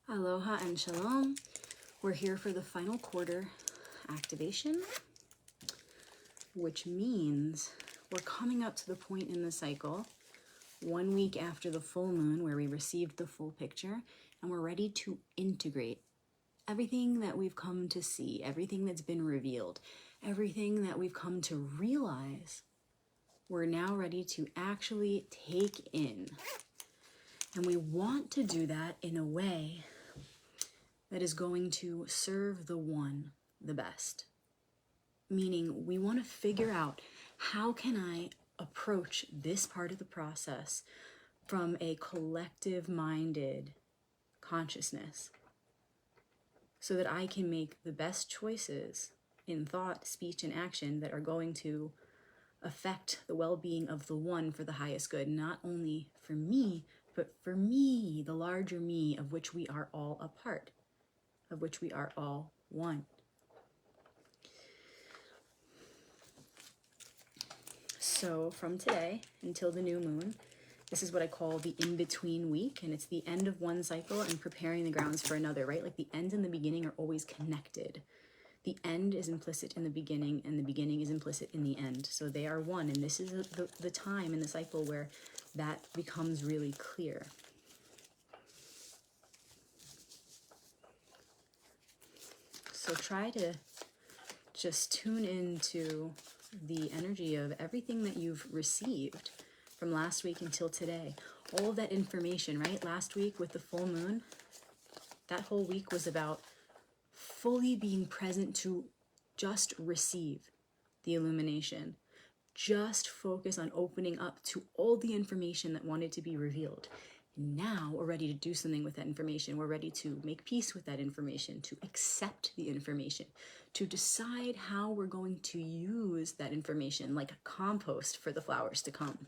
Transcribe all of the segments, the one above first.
Aloha and shalom. We're here for the final quarter activation, which means we're coming up to the point in the cycle 1 week after the full moon where we received the full picture, and we're ready to integrate everything that we've come to see, everything that's been revealed, everything that we've come to realize. We're now ready to actually take in. And we want to do that in a way that is going to serve the one the best. Meaning we want to figure out, how can I approach this part of the process from a collective-minded consciousness so that I can make the best choices in thought, speech, and action that are going to affect the well-being of the one for the highest good, not only for me, but for me, the larger me, of which we are all a part, of which we are all one. So from today until the new moon, this is what I call the in-between week, and it's the end of one cycle and preparing the grounds for another, right? Like the end and the beginning are always connected. The end is implicit in the beginning, and the beginning is implicit in the end. So they are one, and this is the time in the cycle where that becomes really clear. So try to just tune into the energy of everything that you've received from last week until today. All of that information, right? Last week with the full moon, that whole week was about fully being present to just receive the illumination. Just focus on opening up to all the information that wanted to be revealed. Now we're ready to do something with that information. We're ready to make peace with that information, to accept the information, to decide how we're going to use that information like a compost for the flowers to come.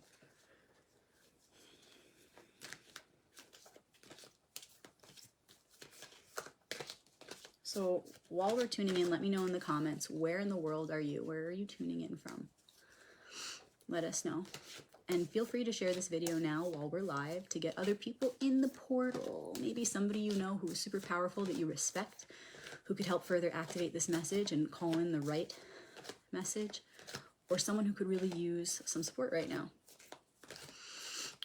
So while we're tuning in, let me know in the comments, where in the world are you? Where are you tuning in from? Let us know. And feel free to share this video now while we're live to get other people in the portal. Maybe somebody you know who is super powerful that you respect, who could help further activate this message and call in the right message, or someone who could really use some support right now.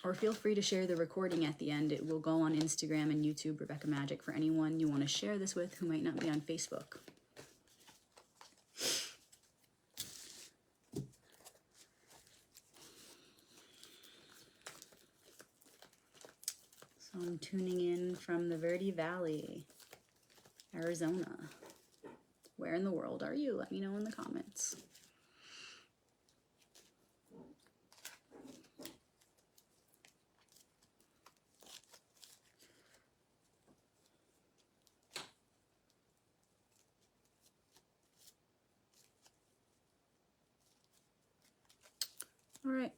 Or feel free to share the recording at the end. It will go on Instagram and YouTube, Rebecca Magic, for anyone you want to share this with who might not be on Facebook. So I'm tuning in from the Verde Valley, Arizona. Where in the world are you? Let me know in the comments. All right.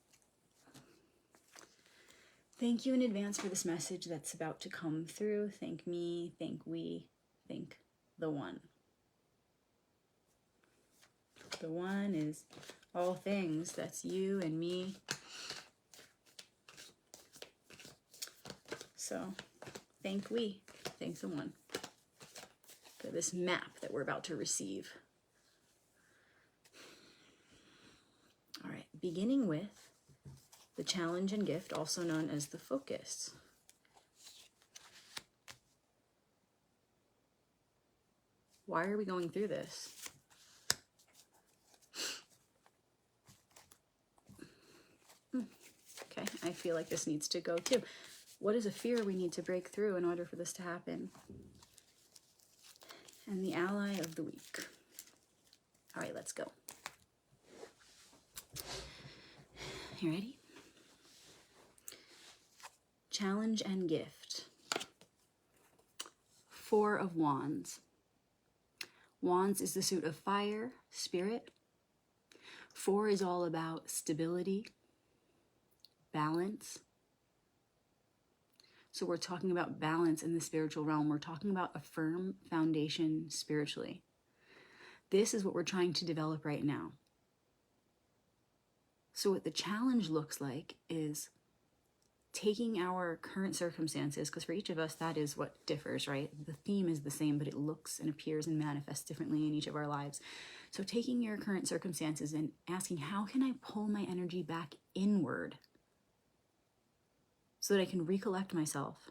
Thank you in advance for this message that's about to come through. Thank me, thank we, thank the one. The one is all things. That's you and me. So thank we, thank the one for this map that we're about to receive. All right, beginning with the challenge and gift, also known as the focus. Why are we going through this? Okay, I feel like this needs to go too. What is a fear we need to break through in order for this to happen? And the ally of the week. All right, let's go. You ready? Challenge and gift. 4 of Wands. Wands is the suit of fire, spirit. 4 is all about stability, balance. So we're talking about balance in the spiritual realm. We're talking about a firm foundation spiritually. This is what we're trying to develop right now. So what the challenge looks like is taking our current circumstances, because for each of us, that is what differs, right? The theme is the same, but it looks and appears and manifests differently in each of our lives. So taking your current circumstances and asking, how can I pull my energy back inward so that I can recollect myself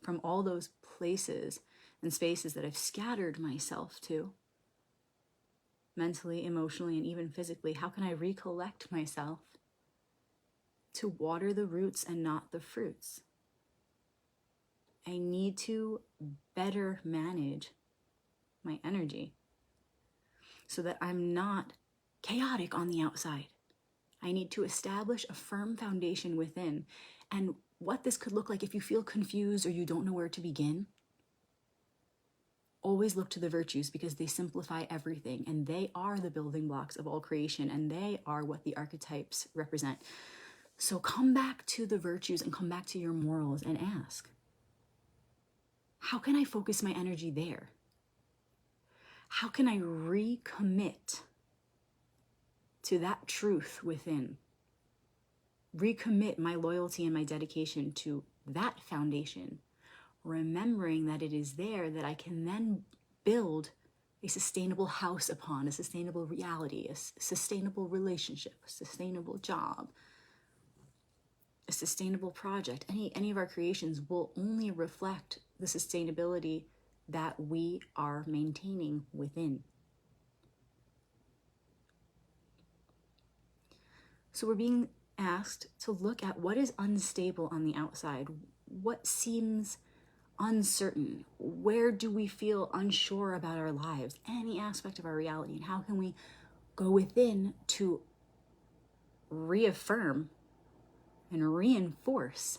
from all those places and spaces that I've scattered myself to, mentally, emotionally, and even physically? How can I recollect myself to water the roots and not the fruits? I need to better manage my energy so that I'm not chaotic on the outside. I need to establish a firm foundation within. And what this could look like, if you feel confused or you don't know where to begin, always look to the virtues, because they simplify everything, and they are the building blocks of all creation, and they are what the archetypes represent. So come back to the virtues and come back to your morals and ask, how can I focus my energy there? How can I recommit to that truth within? Recommit my loyalty and my dedication to that foundation, remembering that it is there that I can then build a sustainable house upon, a sustainable reality, a sustainable relationship, a sustainable job, a sustainable project. Any of our creations will only reflect the sustainability that we are maintaining within. So we're being asked to look at what is unstable on the outside, what seems uncertain, where do we feel unsure about our lives, any aspect of our reality, and how can we go within to reaffirm and reinforce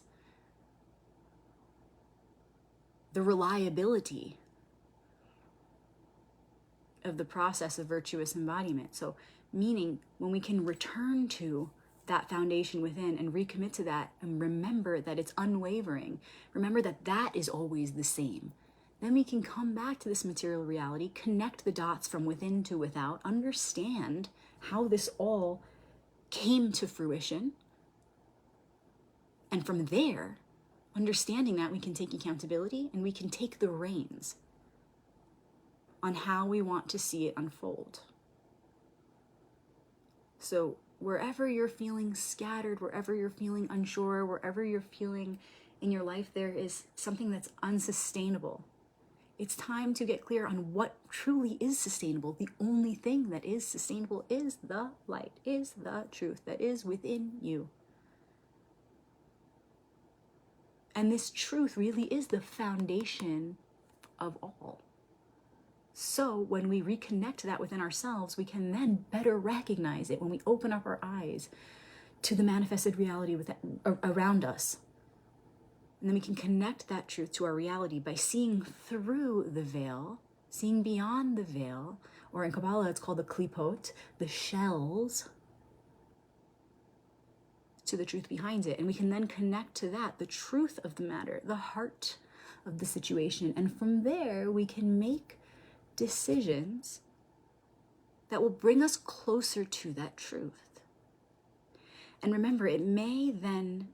the reliability of the process of virtuous embodiment. So meaning when we can return to that foundation within and recommit to that and remember that it's unwavering, remember that that is always the same, then we can come back to this material reality, connect the dots from within to without, understand how this all came to fruition. And from there, understanding that, we can take accountability and we can take the reins on how we want to see it unfold. So wherever you're feeling scattered, wherever you're feeling unsure, wherever you're feeling in your life there is something that's unsustainable, it's time to get clear on what truly is sustainable. The only thing that is sustainable is the light, is the truth that is within you. And this truth really is the foundation of all. So when we reconnect to that within ourselves, we can then better recognize it when we open up our eyes to the manifested reality around us. And then we can connect that truth to our reality by seeing through the veil, seeing beyond the veil, or in Kabbalah it's called the klipot, the shells, to the truth behind it. And we can then connect to that, the truth of the matter, the heart of the situation. And from there, we can make decisions that will bring us closer to that truth. And remember, it may then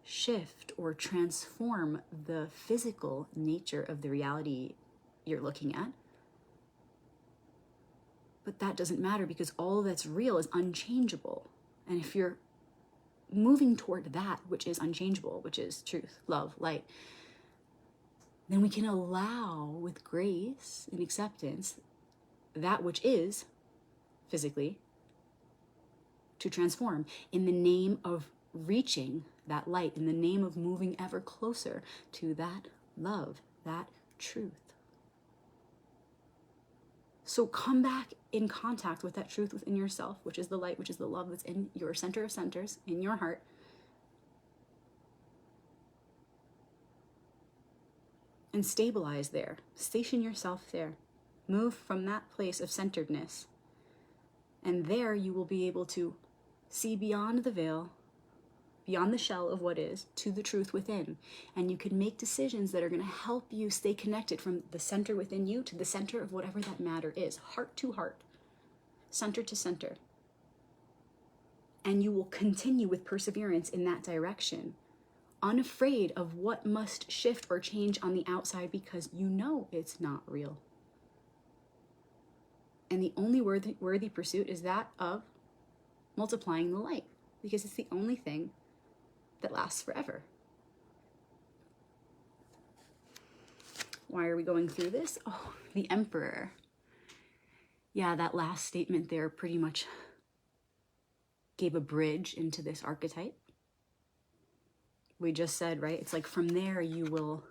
shift or transform the physical nature of the reality you're looking at. But that doesn't matter, because all that's real is unchangeable. And if you're moving toward that which is unchangeable, which is truth, love, light, then we can allow with grace and acceptance that which is physically to transform in the name of reaching that light, in the name of moving ever closer to that love, that truth. So come back in contact with that truth within yourself, which is the light, which is the love that's in your center of centers, in your heart. And stabilize there. Station yourself there. Move from that place of centeredness. And there you will be able to see beyond the veil, beyond the shell of what is, to the truth within. And you can make decisions that are going to help you stay connected from the center within you to the center of whatever that matter is, heart to heart, center to center. And you will continue with perseverance in that direction, unafraid of what must shift or change on the outside because you know it's not real. And the only worthy pursuit is that of multiplying the light, because it's the only thing that lasts forever. Why are we going through this? Oh, the Emperor. Yeah, that last statement there pretty much gave a bridge into this archetype. We just said, right? It's like from there you will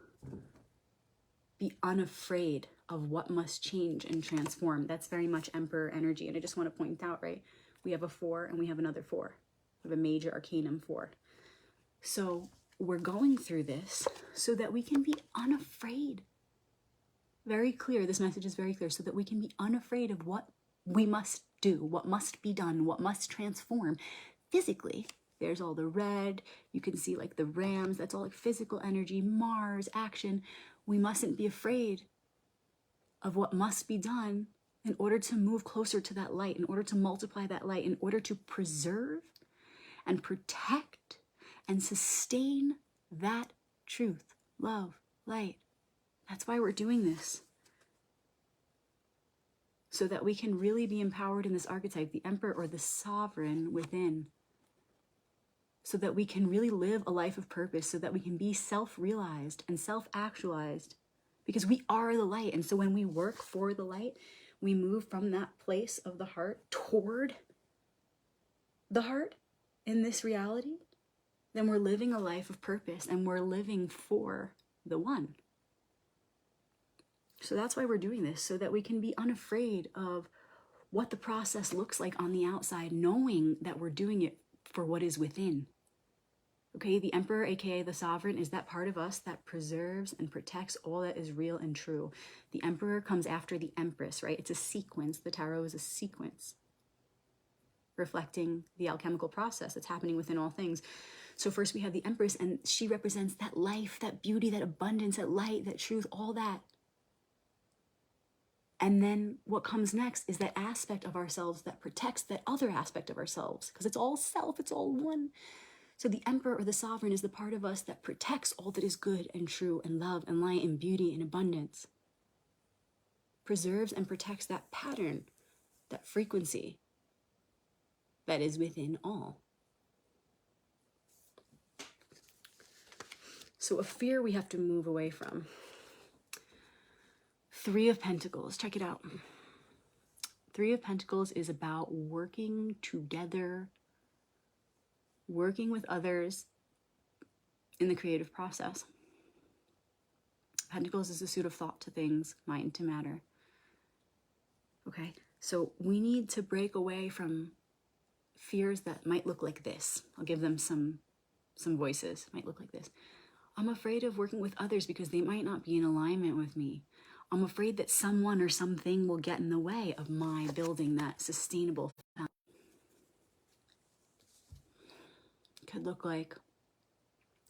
be unafraid of what must change and transform. That's very much Emperor energy. And I just want to point out, right? We have a 4 and we have another 4. We have a major arcanum 4. So we're going through this so that we can be unafraid. Very clear. This message is very clear, so that we can be unafraid of what we must do, what must be done, what must transform physically. There's all the red. You can see like the rams. That's all like physical energy, Mars, action. We mustn't be afraid of what must be done in order to move closer to that light, in order to multiply that light, in order to preserve and protect and sustain that truth, love, light. That's why we're doing this. So that we can really be empowered in this archetype, the Emperor or the sovereign within. So that we can really live a life of purpose, so that we can be self-realized and self-actualized, because we are the light. And so when we work for the light, we move from that place of the heart toward the heart in this reality, then we're living a life of purpose and we're living for the one. So that's why we're doing this, so that we can be unafraid of what the process looks like on the outside, knowing that we're doing it for what is within. Okay, the Emperor, aka the sovereign, is that part of us that preserves and protects all that is real and true. The Emperor comes after the Empress, right? It's a sequence. The tarot is a sequence reflecting the alchemical process that's happening within all things. So first we have the Empress, and she represents that life, that beauty, that abundance, that light, that truth, all that. And then what comes next is that aspect of ourselves that protects that other aspect of ourselves, because it's all self, it's all one. So the Emperor or the sovereign is the part of us that protects all that is good and true and love and light and beauty and abundance. Preserves and protects that pattern, that frequency that is within all. So a fear we have to move away from. 3 of Pentacles, check it out. 3 of Pentacles is about working together, working with others in the creative process. Pentacles is a suit of thought to things, mind to matter. Okay, so we need to break away from fears that might look like this. I'll give them some voices, might look like this. I'm afraid of working with others because they might not be in alignment with me. I'm afraid that someone or something will get in the way of my building that sustainable foundation. Could look like,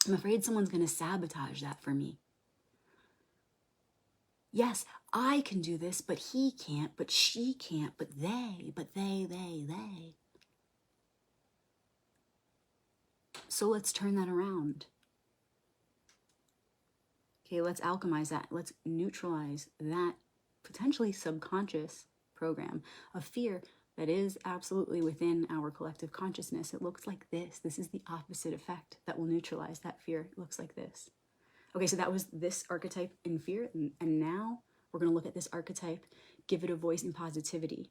I'm afraid someone's going to sabotage that for me. Yes, I can do this, but he can't, but she can't, but they. So let's turn that around. Okay, let's alchemize that. Let's neutralize that potentially subconscious program of fear that is absolutely within our collective consciousness. It looks like this. This is the opposite effect that will neutralize that fear. It looks like this. Okay, so that was this archetype in fear. And now we're going to look at this archetype, give it a voice in positivity.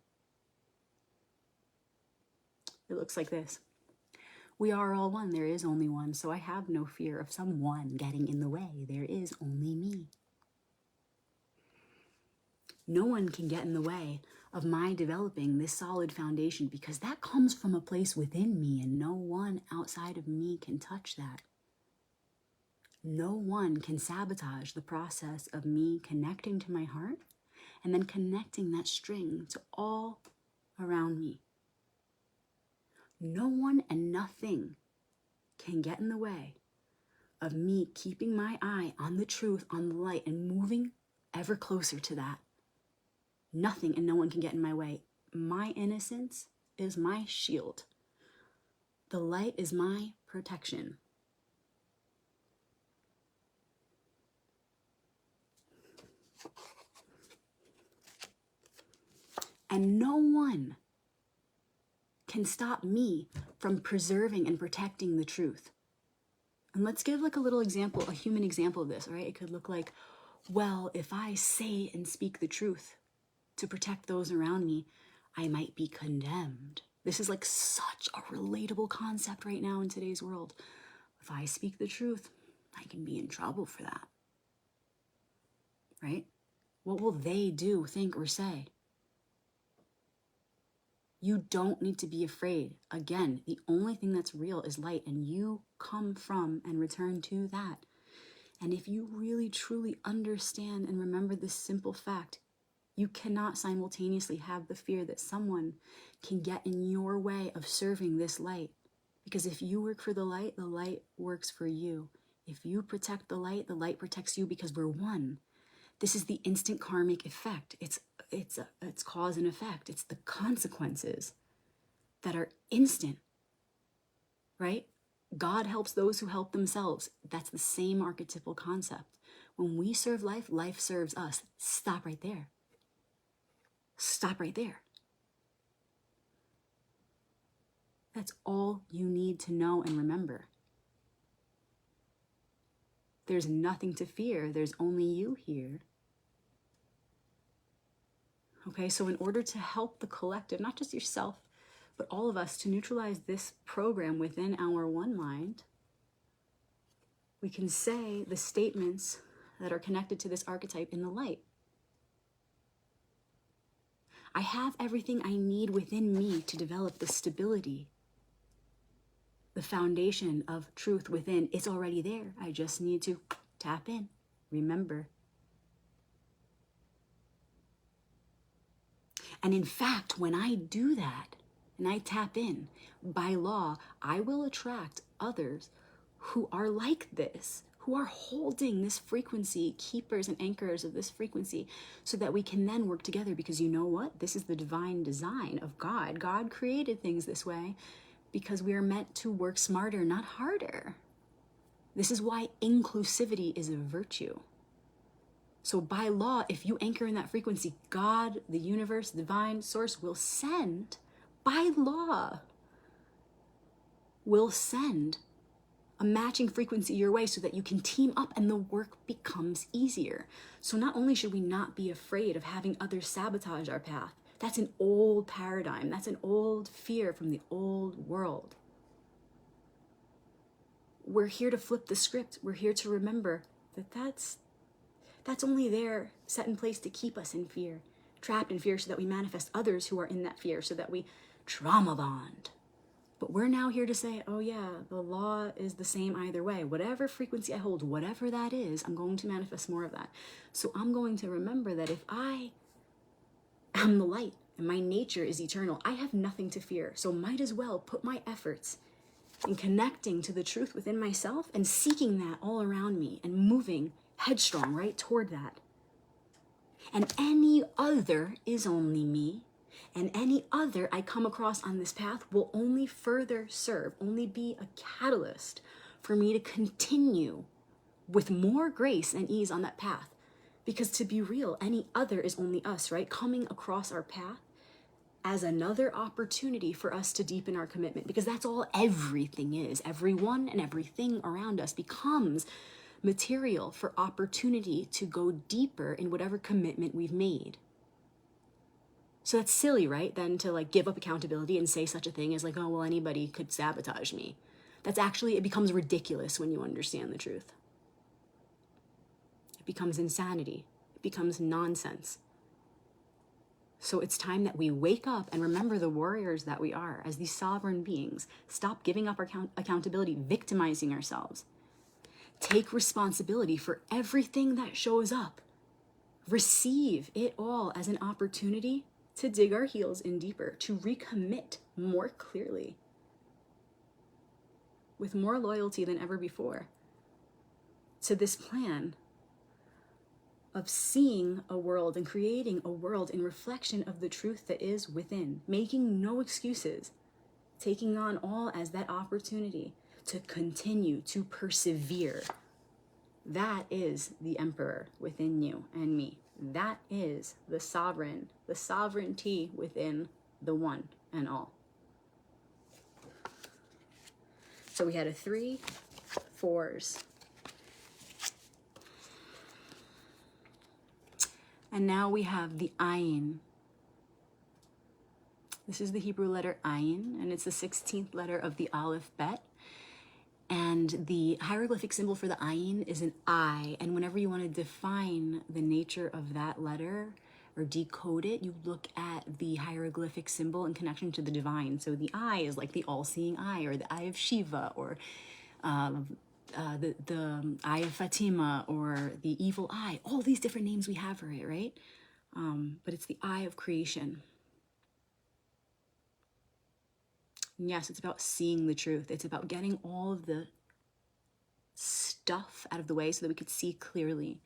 It looks like this. We are all one. There is only one. So I have no fear of someone getting in the way. There is only me. No one can get in the way of my developing this solid foundation, because that comes from a place within me, and no one outside of me can touch that. No one can sabotage the process of me connecting to my heart and then connecting that string to all around me. No one and nothing can get in the way of me keeping my eye on the truth, on the light, and moving ever closer to that. Nothing and no one can get in my way. My innocence is my shield. The light is my protection. And no one can stop me from preserving and protecting the truth. And let's give like a little example, a human example of this, right? It could look like, well, if I say and speak the truth to protect those around me, I might be condemned. This is like such a relatable concept right now in today's world. If I speak the truth, I can be in trouble for that, right? What will they do, think, or say? You don't need to be afraid. Again, the only thing that's real is light, and you come from and return to that. And if you really, truly understand and remember this simple fact, you cannot simultaneously have the fear that someone can get in your way of serving this light. Because if you work for the light works for you. If you protect the light protects you, because we're one. This is the instant karmic effect. It's cause and effect. It's the consequences that are instant, right? God helps those who help themselves. That's the same archetypal concept. When we serve life, life serves us. Stop right there. Stop right there. That's all you need to know and remember. There's nothing to fear. There's only you here. Okay, so in order to help the collective, not just yourself, but all of us, to neutralize this program within our one mind, we can say the statements that are connected to this archetype in the light. I have everything I need within me to develop the stability. The foundation of truth within, it's already there. I just need to tap in, remember. And in fact, when I do that, and I tap in, by law, I will attract others who are like this, who are holding this frequency, keepers and anchors of this frequency, so that we can then work together. Because you know what? This is the divine design of God. God created things this way because we are meant to work smarter, not harder. This is why inclusivity is a virtue. So by law, if you anchor in that frequency, God, the universe, divine source will send, by law, will send a matching frequency your way so that you can team up and the work becomes easier. So not only should we not be afraid of having others sabotage our path, that's an old paradigm, that's an old fear from the old world. We're here to flip the script. We're here to remember that that's only there, set in place to keep us in fear, trapped in fear, so that we manifest others who are in that fear, so that we trauma bond. But we're now here to say, oh yeah, the law is the same either way. Whatever frequency I hold, whatever that is, I'm going to manifest more of that. So I'm going to remember that if I am the light and my nature is eternal, I have nothing to fear. So might as well put my efforts in connecting to the truth within myself and seeking that all around me and moving headstrong right toward that. And any other is only me. And any other I come across on this path will only further serve, only be a catalyst for me to continue with more grace and ease on that path. Because to be real, any other is only us, right? Coming across our path as another opportunity for us to deepen our commitment. Because that's all everything is. Everyone and everything around us becomes material for opportunity to go deeper in whatever commitment we've made. So that's silly, right? Then to like give up accountability and say such a thing as like, oh, well, anybody could sabotage me. That's actually, it becomes ridiculous when you understand the truth. It becomes insanity. It becomes nonsense. So it's time that we wake up and remember the warriors that we are as these sovereign beings. Stop giving up our accountability, victimizing ourselves. Take responsibility for everything that shows up. Receive it all as an opportunity to dig our heels in deeper, to recommit more clearly, with more loyalty than ever before, to this plan of seeing a world and creating a world in reflection of the truth that is within, making no excuses, taking on all as that opportunity to continue to persevere. That is the emperor within you and me. That is the sovereignty within the one and all. So we had a 3, 4s. And now we have the ayin. This is the Hebrew letter ayin, and it's the 16th letter of the Aleph Bet. And the hieroglyphic symbol for the ayin is an eye. And whenever you want to define the nature of that letter or decode it, you look at the hieroglyphic symbol in connection to the divine. So the eye is like the all-seeing eye, or the eye of Shiva, or the eye of Fatima, or the evil eye. All these different names we have for it, right? But it's the eye of creation. And yes, it's about seeing the truth. It's about getting all of the stuff out of the way so that we could see clearly.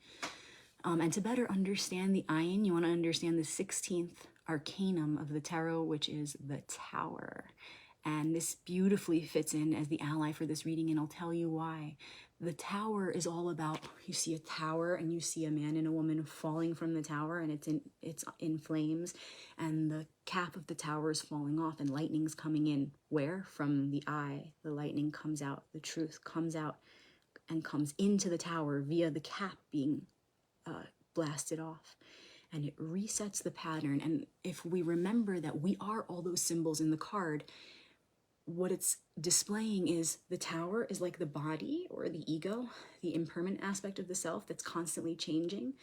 And to better understand the ayin, you want to understand the 16th arcanum of the tarot, which is the Tower. And this beautifully fits in as the ally for this reading, and I'll tell you why. The Tower is all about, you see a tower and you see a man and a woman falling from the tower, and it's in flames, and the cap of the tower is falling off and lightning's coming in. Where? From the eye. The lightning comes out, the truth comes out and comes into the tower via the cap being blasted off. And it resets the pattern. And if we remember that we are all those symbols in the card, what it's displaying is the tower is like the body or the ego, the impermanent aspect of the self that's constantly changing.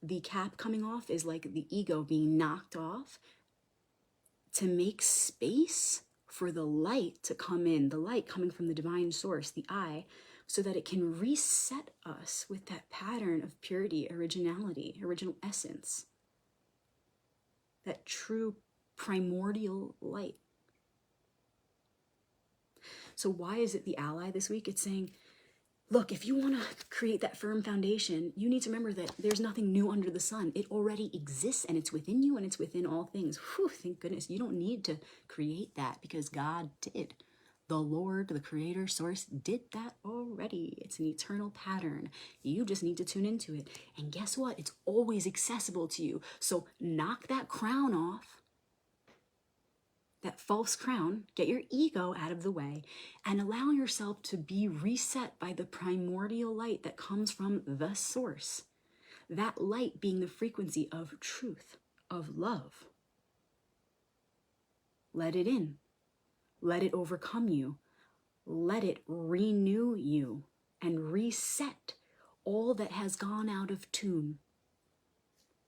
The cap coming off is like the ego being knocked off to make space for the light to come in, the light coming from the divine source, the eye, so that it can reset us with that pattern of purity, originality, original essence, that true primordial light. So why is it the ally this week? It's saying, look, if you want to create that firm foundation, you need to remember that there's nothing new under the sun. It already exists, and it's within you, and it's within all things. Whew, thank goodness. You don't need to create that, because God did. The Lord, the creator source, did that already. It's an eternal pattern. You just need to tune into it. And guess what? It's always accessible to you. So knock that crown off, that false crown, get your ego out of the way, and allow yourself to be reset by the primordial light that comes from the source. That light being the frequency of truth, of love. Let it in. Let it overcome you. Let it renew you and reset all that has gone out of tune.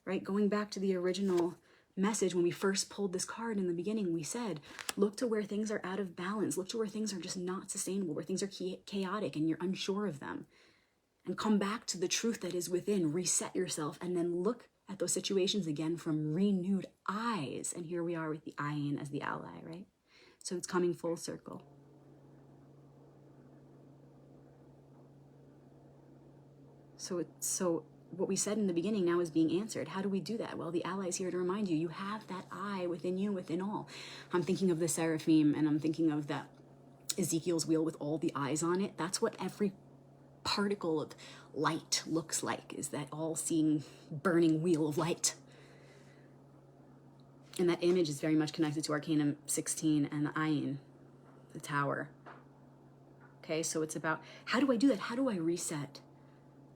Right? Going back to the original message, when we first pulled this card in the beginning, we said, look to where things are out of balance. Look to where things are just not sustainable, where things are chaotic and you're unsure of them. And come back to the truth that is within. Reset yourself, and then look at those situations again from renewed eyes. And here we are with the ayin as the ally, right? So it's coming full circle. So what we said in the beginning now is being answered. How do we do that? Well, the ally is here to remind you, you have that eye within you, within all. I'm thinking of the seraphim, and I'm thinking of that Ezekiel's wheel with all the eyes on it. That's what every particle of light looks like, is that all-seeing, burning wheel of light. And that image is very much connected to Arcanum 16 and the ayin, the tower. Okay, so it's about, how do I do that? How do I reset?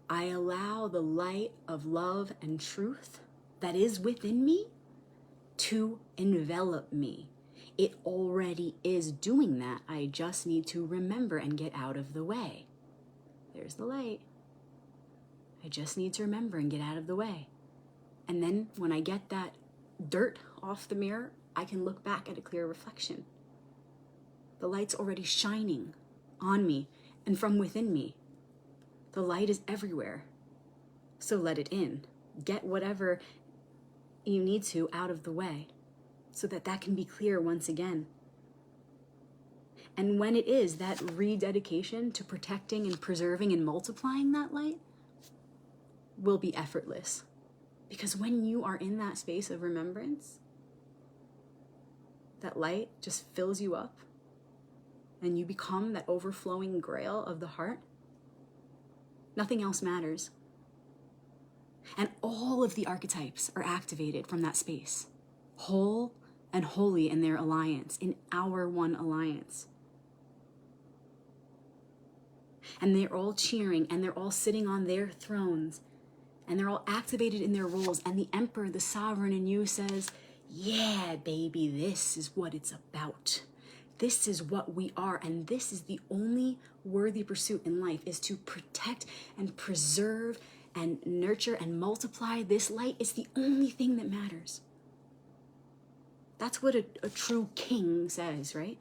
I allow the light of love and truth that is within me to envelop me. It already is doing that. I just need to remember and get out of the way. There's the light. I just need to remember and get out of the way. And then when I get that dirt off the mirror, I can look back at a clear reflection. The light's already shining on me and from within me. The light is everywhere. So let it in. Get whatever you need to out of the way so that that can be clear once again. And when it is, that rededication to protecting and preserving and multiplying that light will be effortless. Because when you are in that space of remembrance, that light just fills you up and you become that overflowing grail of the heart. Nothing else matters. And all of the archetypes are activated from that space, whole and holy in their alliance, in our one alliance. And they're all cheering, and they're all sitting on their thrones, and they're all activated in their roles. And the emperor, the sovereign in you says, yeah, baby, this is what it's about. This is what we are. And this is the only worthy pursuit in life, is to protect and preserve and nurture and multiply this light. It's the only thing that matters. That's what a true king says, right?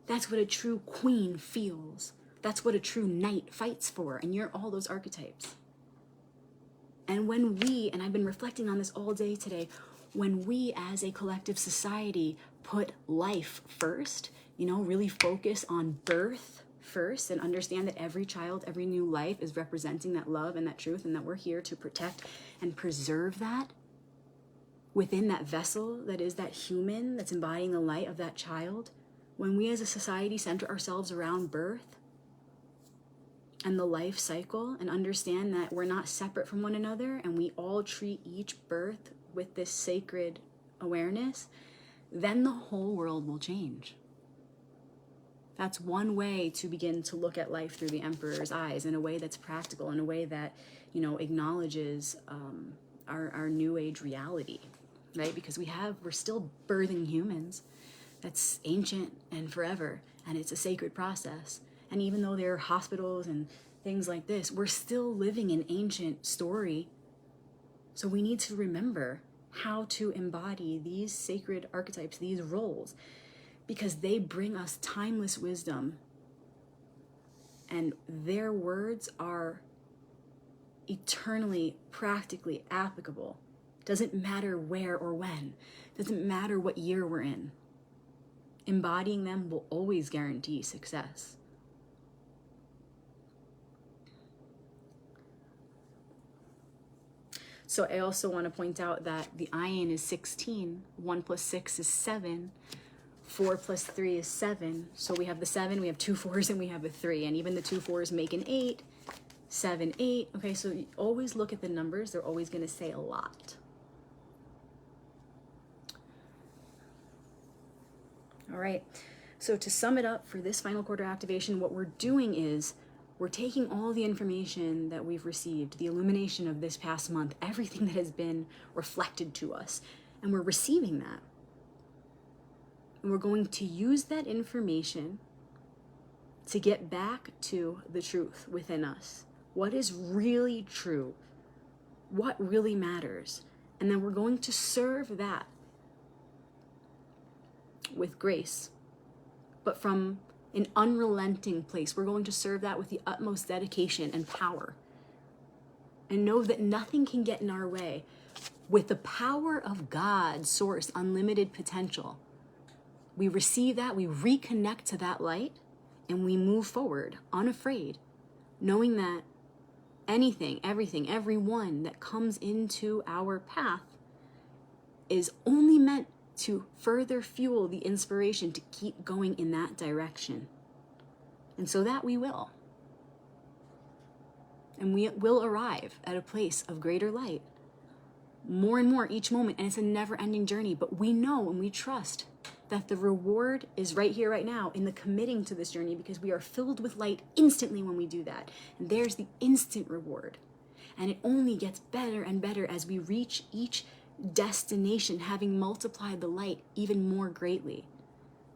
That's what a true queen feels. That's what a true knight fights for. And you're all those archetypes. And when we, and I've been reflecting on this all day today, when we as a collective society put life first, you know, really focus on birth first and understand that every child, every new life is representing that love and that truth, and that we're here to protect and preserve that within that vessel that is that human that's embodying the light of that child. When we as a society center ourselves around birth and the life cycle and understand that we're not separate from one another, and we all treat each birth with this sacred awareness, then the whole world will change. That's one way to begin to look at life through the emperor's eyes, in a way that's practical, in a way that, you know, acknowledges our new age reality, right? Because we're still birthing humans. That's ancient and forever, and it's a sacred process. And even though there are hospitals and things like this, we're still living an ancient story. So we need to remember how to embody these sacred archetypes, these roles, because they bring us timeless wisdom. And their words are eternally, practically applicable. Doesn't matter where or when. Doesn't matter what year we're in. Embodying them will always guarantee success. So I also want to point out that the Ayin is 16. 1 plus 6 is 7. 4 plus 3 is 7. So we have the 7, we have 2 4s, and we have a 3. And even the 2 4s make an 8. 7, 8. Okay, so you always look at the numbers. They're always going to say a lot. All right. So to sum it up for this final quarter activation, what we're doing is we're taking all the information that we've received, the illumination of this past month, everything that has been reflected to us, and we're receiving that. And we're going to use that information to get back to the truth within us. What is really true? What really matters? And then we're going to serve that with grace, but from an unrelenting place. We're going to serve that with the utmost dedication and power. And know that nothing can get in our way. With the power of God, source, unlimited potential, we receive that, we reconnect to that light, and we move forward unafraid, knowing that anything, everything, everyone that comes into our path is only meant to further fuel the inspiration to keep going in that direction. And so that we will. And we will arrive at a place of greater light, more and more each moment. And it's a never-ending journey. But we know and we trust that the reward is right here, right now, in the committing to this journey, because we are filled with light instantly when we do that. And there's the instant reward. And it only gets better and better as we reach each destination, having multiplied the light even more greatly.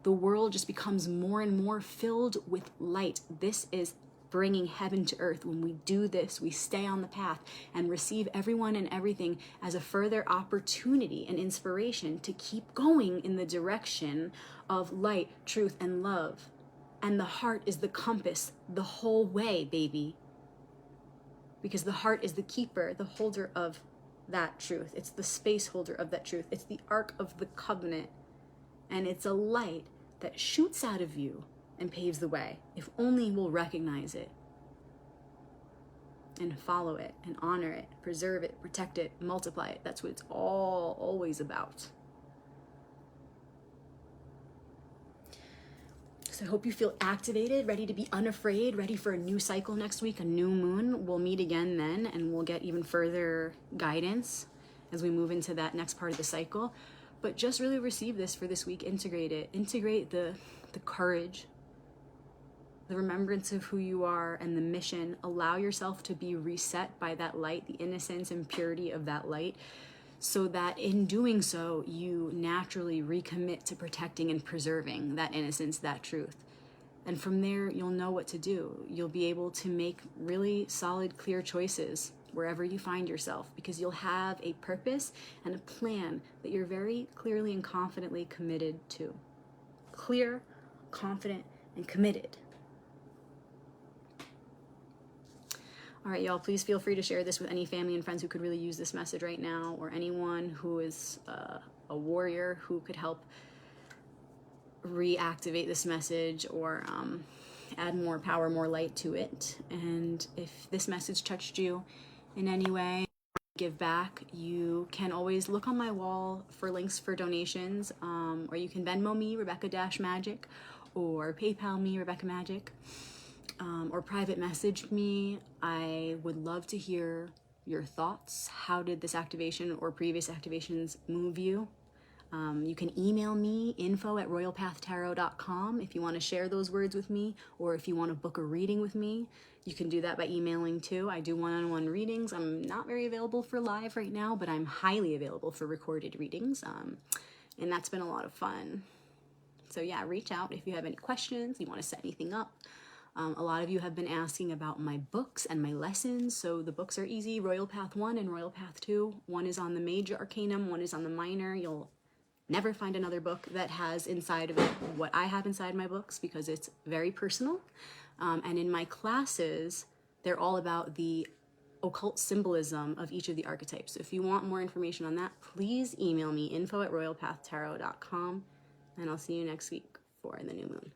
The world just becomes more and more filled with light. This is bringing heaven to earth. When we do this, we stay on the path and receive everyone and everything as a further opportunity and inspiration to keep going in the direction of light, truth, and love. And the heart is the compass the whole way, baby. Because the heart is the keeper, the holder of that truth. It's the space holder of that truth. It's the Ark of the Covenant. And it's a light that shoots out of you and paves the way, if only we'll recognize it and follow it and honor it, preserve it, protect it, multiply it. That's what it's always about. So I hope you feel activated, ready to be unafraid, ready for a new cycle next week, a new moon. We'll meet again then, and we'll get even further guidance as we move into that next part of the cycle. But just really receive this for this week. Integrate it. Integrate the courage, the remembrance of who you are, and the mission. Allow yourself to be reset by that light, the innocence and purity of that light, so that in doing so, you naturally recommit to protecting and preserving that innocence, that truth. And from there, you'll know what to do. You'll be able to make really solid, clear choices wherever you find yourself, because you'll have a purpose and a plan that you're very clearly and confidently committed to. Clear, confident, and committed. All right, y'all, please feel free to share this with any family and friends who could really use this message right now, or anyone who is a warrior who could help reactivate this message or add more power, more light to it. And if this message touched you in any way, give back, you can always look on my wall for links for donations, or you can Venmo me, Rebecca-Magic, or PayPal me, Rebecca Magic. Or private message me. I would love to hear your thoughts. How did this activation or previous activations move you? You can email me, info@royalpathtarot.com, if you want to share those words with me, or if you want to book a reading with me, you can do that by emailing too. I do one-on-one readings. I'm not very available for live right now, but I'm highly available for recorded readings, and that's been a lot of fun. So yeah, reach out if you have any questions, you want to set anything up. A lot of you have been asking about my books and my lessons. So the books are easy: Royal Path 1 and Royal Path 2. One is on the major arcanum, one is on the minor. You'll never find another book that has inside of it what I have inside my books, because it's very personal. And in my classes, they're all about the occult symbolism of each of the archetypes. So if you want more information on that, please email me, info@royalpathtarot.com, and I'll see you next week for the new moon.